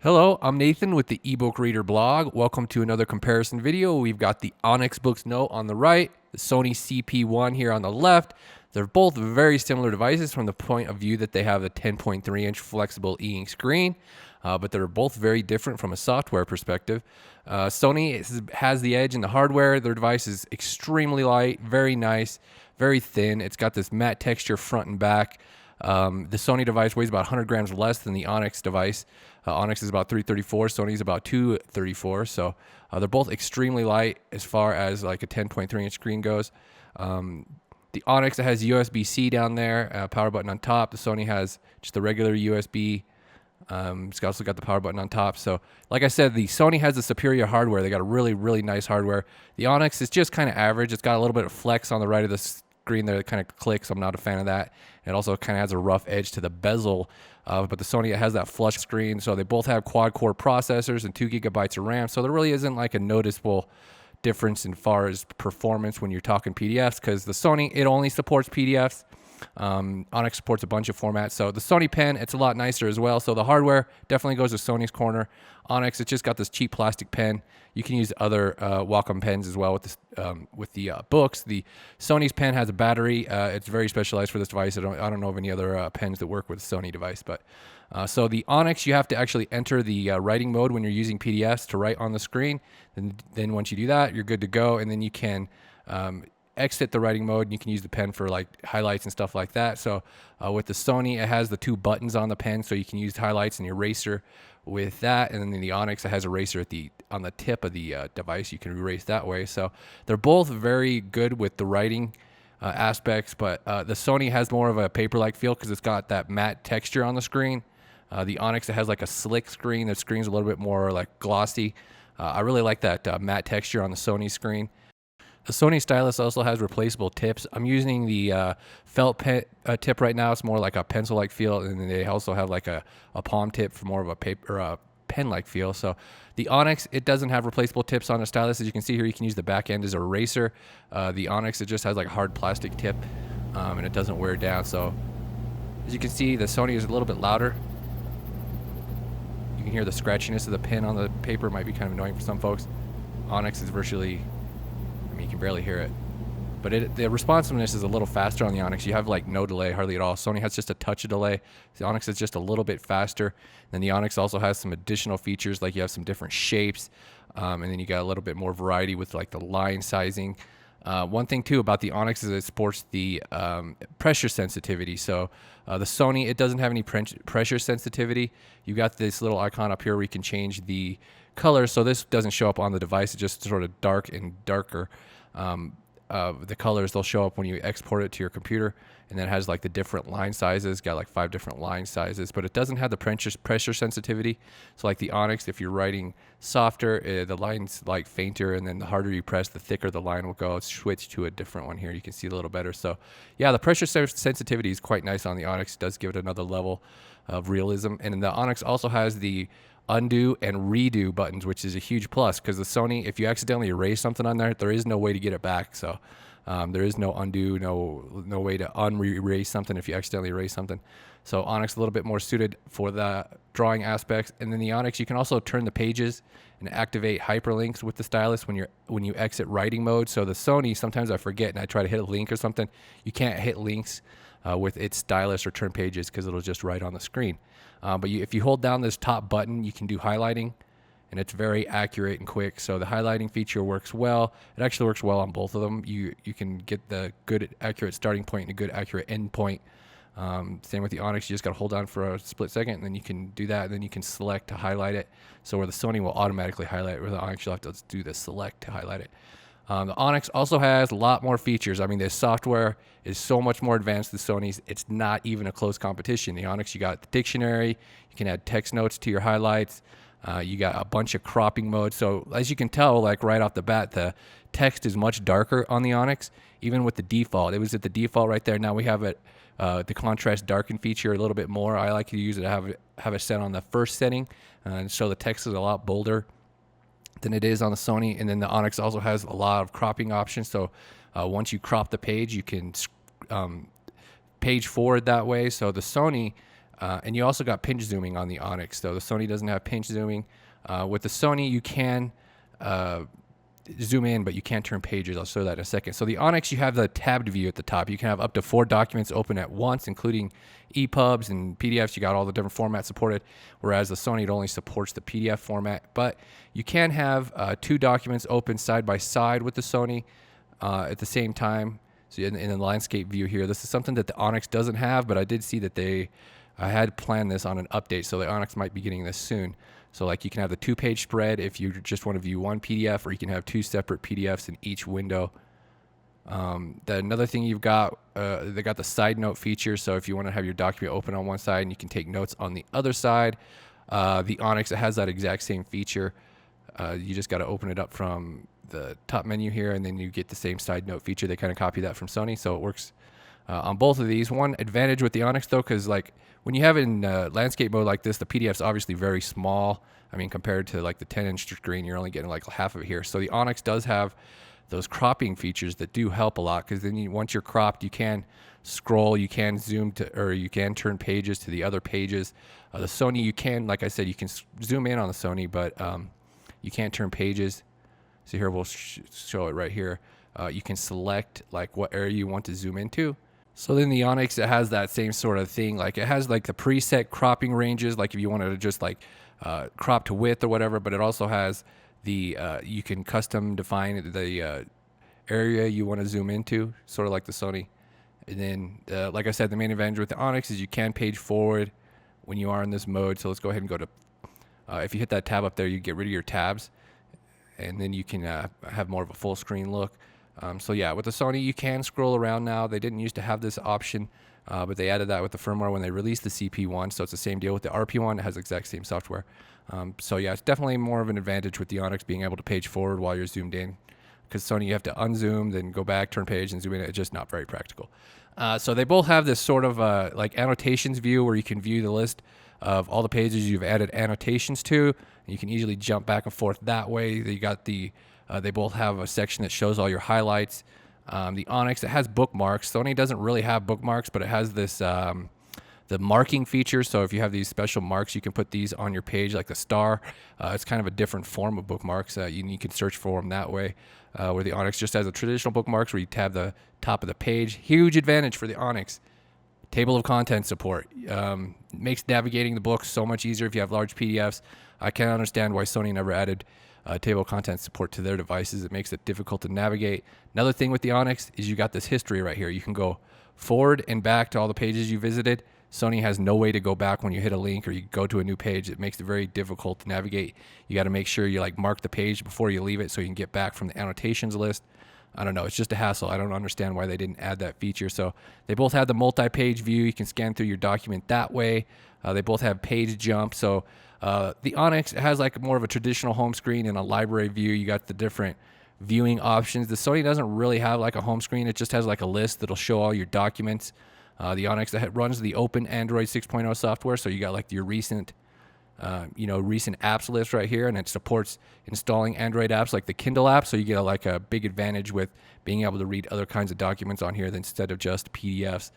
Hello, I'm Nathan with the eBook Reader blog. Welcome to another comparison video. We've got the Onyx Boox Note on the right, the Sony CP1 here on the left. They're both very similar devices from the point of view that they have a 10.3-inch flexible e-ink screen, but they're both very different from a software perspective. Sony has the edge in the hardware. Their device is extremely light, very nice, very thin. It's got this matte texture front and back. The Sony device weighs about 100 grams less than the Onyx device. Onyx is about 334, Sony's about 234. So they're both extremely light as far as like a 10.3-inch screen goes. The Onyx has USB-C down there, power button on top. The Sony has just the regular USB. It's also got the power button on top. So like I said, the Sony has the superior hardware. They got a really, really nice hardware. The Onyx is just kind of average. It's got a little bit of flex on the right of the screen there that kind of clicks. I'm not a fan of that. It also kind of has a rough edge to the bezel, but the Sony has that flush screen. So they both have quad-core processors and 2 gigabytes of RAM. So there really isn't like a noticeable difference in far as performance when you're talking PDFs, because the Sony, it only supports PDFs. Onyx supports a bunch of formats. So the Sony pen, it's a lot nicer as well. So the hardware definitely goes to Sony's corner. Onyx, it's just got this cheap plastic pen. You can use other Wacom pens as well with this, with the Boox. The Sony's pen has a battery. It's very specialized for this device. I don't know of any other pens that work with the Sony device. But so the Onyx, you have to actually enter the writing mode when you're using PDFs to write on the screen. Then once you do that, you're good to go. And then you can exit the writing mode and you can use the pen for like highlights and stuff like that. So with the Sony, it has the 2 buttons on the pen, so you can use highlights and eraser with that. And then the Onyx, it has a eraser on the tip of the device. You can erase that way. So they're both very good with the writing aspects, but the Sony has more of a paper-like feel because it's got that matte texture on the screen. The Onyx, it has like a slick screen. The screen's a little bit more like glossy. I really like that matte texture on the Sony screen. The Sony Stylus also has replaceable tips. I'm using the felt tip right now. It's more like a pencil-like feel, and then they also have like a palm tip for more of a paper or a pen-like feel. So the Onyx, it doesn't have replaceable tips on the Stylus. As you can see here, you can use the back end as an eraser. The Onyx, it just has like a hard plastic tip, and it doesn't wear down. So as you can see, the Sony is a little bit louder. You can hear the scratchiness of the pen on the paper. Might be kind of annoying for some folks. Onyx is virtually, you can barely hear it, but the responsiveness is a little faster on the Onyx. You have like no delay, hardly at all. Sony has just a touch of delay. The Onyx is just a little bit faster. Then the Onyx also has some additional features, like you have some different shapes, and then you got a little bit more variety with like the line sizing. One thing too about the Onyx is it supports the pressure sensitivity. So the Sony, it doesn't have any pressure sensitivity. You got this little icon up here where you can change the color. So this doesn't show up on the device. It's just sort of dark and darker. The colors, they'll show up when you export it to your computer, and then it has like the different line sizes, got like 5 different line sizes, but it doesn't have the pressure sensitivity. So like the Onyx, if you're writing softer, the line's like fainter, and then the harder you press, the thicker the line will go. It's switched to a different one here. You can see it a little better. So yeah, the pressure sensitivity is quite nice on the Onyx. It does give it another level of realism. And then the Onyx also has the undo and redo buttons, which is a huge plus, because the Sony, if you accidentally erase something on there, there is no way to get it back. So there is no undo, no way to erase something if you accidentally erase something. So Onyx a little bit more suited for the drawing aspects. And then the Onyx, you can also turn the pages and activate hyperlinks with the Stylus when you exit writing mode. So the Sony, sometimes I forget and I try to hit a link or something. You can't hit links with its Stylus or turn pages because it'll just write on the screen. But if you hold down this top button, you can do highlighting, and it's very accurate and quick. So the highlighting feature works well. It actually works well on both of them. You can get the good accurate starting point and a good accurate end point. Same with the Onyx. You just got to hold on for a split second, and then you can do that. And then you can select to highlight it. So where the Sony will automatically highlight it, where the Onyx, you'll have to do the select to highlight it. The Onyx also has a lot more features. I mean, the software is so much more advanced than Sony's. It's not even a close competition. The Onyx, you got the dictionary. You can add text notes to your highlights. You got a bunch of cropping modes. So as you can tell, like right off the bat, the text is much darker on the Onyx, even with the default. It was at the default right there. Now we have it, the contrast darken feature a little bit more. I like to use it to have it set on the first setting, and so the text is a lot bolder than it is on the Sony. And then the Onyx also has a lot of cropping options. So once you crop the page, you can page forward that way. So the Sony, And you also got pinch zooming on the Onyx, though. The Sony doesn't have pinch zooming. With the Sony, you can zoom in, but you can't turn pages. I'll show that in a second. So the Onyx, you have the tabbed view at the top. You can have up to 4 documents open at once, including EPUBs and PDFs. You got all the different formats supported, whereas the Sony, it only supports the PDF format. But you can have 2 documents open side by side with the Sony at the same time. So in the landscape view here, this is something that the Onyx doesn't have, but I did see that I had planned this on an update, so the Onyx might be getting this soon. So like you can have the 2-page spread if you just want to view one PDF, or you can have 2 separate PDFs in each window. Another thing you've got, they got the side note feature. So if you want to have your document open on one side and you can take notes on the other side, the Onyx, it has that exact same feature. You just got to open it up from the top menu here, and then you get the same side note feature. They kind of copy that from Sony, so it works on both of these. One advantage with the Onyx, though, because like when you have it in landscape mode like this, the PDF's obviously very small. I mean, compared to like the 10-inch screen, you're only getting like half of it here. So the Onyx does have those cropping features that do help a lot, because then once you're cropped, you can scroll, you can zoom to, or you can turn pages to the other pages. The Sony, you can, like I said, you can zoom in on the Sony, but you can't turn pages. So here we'll show it right here. You can select like what area you want to zoom into. So then the Onyx, it has that same sort of thing. Like it has like the preset cropping ranges, like if you wanted to just like crop to width or whatever, but it also has the, you can custom define the area you want to zoom into, sort of like the Sony. And then, like I said, the main advantage with the Onyx is you can page forward when you are in this mode. So let's go ahead and go to, if you hit that tab up there, you get rid of your tabs, and then you can have more of a full screen look. So yeah, with the Sony, you can scroll around now. They didn't used to have this option, but they added that with the firmware when they released the CP1. So it's the same deal with the RP1. It has the exact same software. So yeah, it's definitely more of an advantage with the Onyx being able to page forward while you're zoomed in. Because Sony, you have to unzoom, then go back, turn page, and zoom in. It's just not very practical. So they both have this sort of like annotations view where you can view the list of all the pages you've added annotations to. And you can easily jump back and forth that way. You got the they both have a section that shows all your highlights. The Onyx, it has bookmarks. Sony doesn't really have bookmarks, but it has this the marking feature. So if you have these special marks, you can put these on your page, like the star. It's kind of a different form of bookmarks. You can search for them that way. Where the Onyx just has a traditional bookmarks where you tab the top of the page. Huge advantage for the Onyx. Table of contents support. Makes navigating the book so much easier if you have large PDFs. I can't understand why Sony never added table of contents support to their devices. It makes it difficult to navigate. Another thing with the Onyx is you got this history right here. You can go forward and back to all the pages you visited. Sony has no way to go back when you hit a link or you go to a new page. It makes it very difficult to navigate. You got to make sure you like mark the page before you leave it so you can get back from the annotations list. I don't know. It's just a hassle. I don't understand why they didn't add that feature. So they both have the multi-page view. You can scan through your document that way. They both have page jump. So the Onyx has like more of a traditional home screen and a library view. You got the different viewing options. The Sony doesn't really have like a home screen. It just has like a list that'll show all your documents. The Onyx runs the open Android 6.0 software, so you got like your recent apps list right here, and it supports installing Android apps like the Kindle app. So you get like a big advantage with being able to read other kinds of documents on here instead of just PDFs.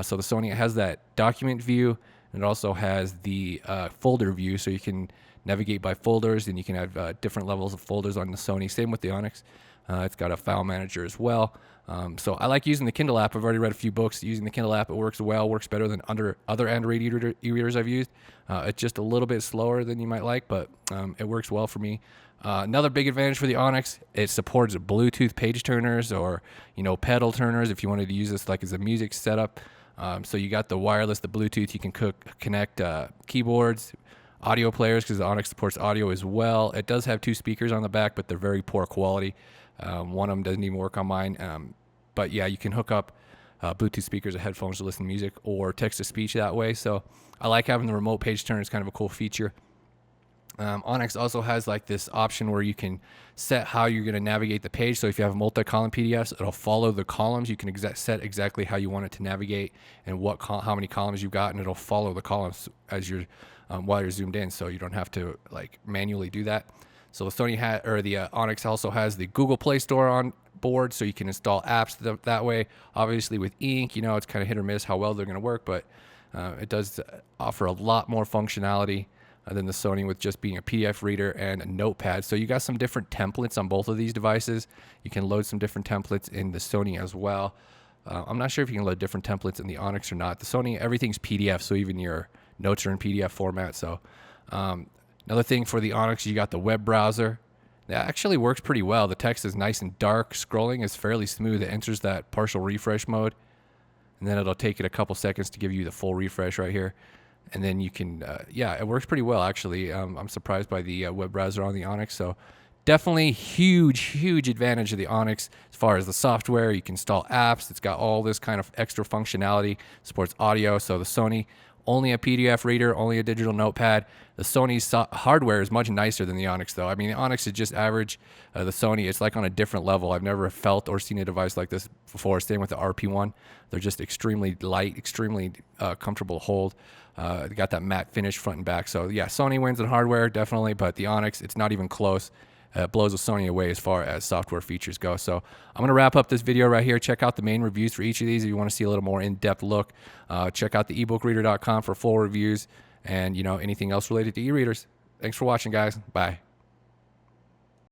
So the Sony has that document view, and it also has the folder view, so you can navigate by folders, and you can have different levels of folders on the Sony. Same with the Onyx. It's got a file manager as well. So I like using the Kindle app. I've already read a few books using the Kindle app. It works well, works better than other Android e-readers I've used. It's just a little bit slower than you might like, but it works well for me. Another big advantage for the Onyx, it supports Bluetooth page turners or, pedal turners if you wanted to use this like as a music setup. So you got the wireless, the Bluetooth. You can connect keyboards, audio players, because the Onyx supports audio as well. It does have 2 speakers on the back, but they're very poor quality. One of them doesn't even work on mine. But yeah, you can hook up Bluetooth speakers or headphones to listen to music or text-to-speech that way. So I like having the remote page turn. It's kind of a cool feature. Onyx also has like this option where you can set how you're going to navigate the page. So if you have multi-column PDFs, it'll follow the columns. You can set exactly how you want it to navigate and how many columns you've got, and it'll follow the columns as you're while you're zoomed in. So you don't have to like manually do that. So the the Onyx also has the Google Play Store on board, so you can install apps that way. Obviously with ink, it's kind of hit or miss how well they're going to work, but It does offer a lot more functionality than the Sony, with just being a PDF reader and a notepad. So you got some different templates on both of these devices. You can load some different templates in the Sony as well. I'm not sure if you can load different templates in the Onyx or not. The Sony, everything's PDF, so even your notes are in PDF format. So another thing for the Onyx, you got the web browser. That actually works pretty well. The text is nice and dark. Scrolling is fairly smooth. It enters that partial refresh mode, and then it'll take it a couple seconds to give you the full refresh right here. And then you can, yeah, it works pretty well, actually. I'm surprised by the web browser on the Onyx. So definitely huge advantage of the Onyx as far as the software. You can install apps. It's got all this kind of extra functionality, supports audio. So the Sony, only a PDF reader, only a digital notepad. The Sony's hardware is much nicer than the Onyx, though. I mean, the Onyx is just average. The Sony, it's like on a different level. I've never felt or seen a device like this before. Same with the RP1. They're just extremely light, extremely comfortable to hold. They got that matte finish front and back. So yeah, Sony wins in hardware, definitely, but the Onyx, it's not even close. Blows the Sony away as far as software features go. So I'm going to wrap up this video right here. Check out the main reviews for each of these if you want to see a little more in-depth look. Check out the ebookreader.com for full reviews and, you know, anything else related to e-readers. Thanks for watching, guys. Bye.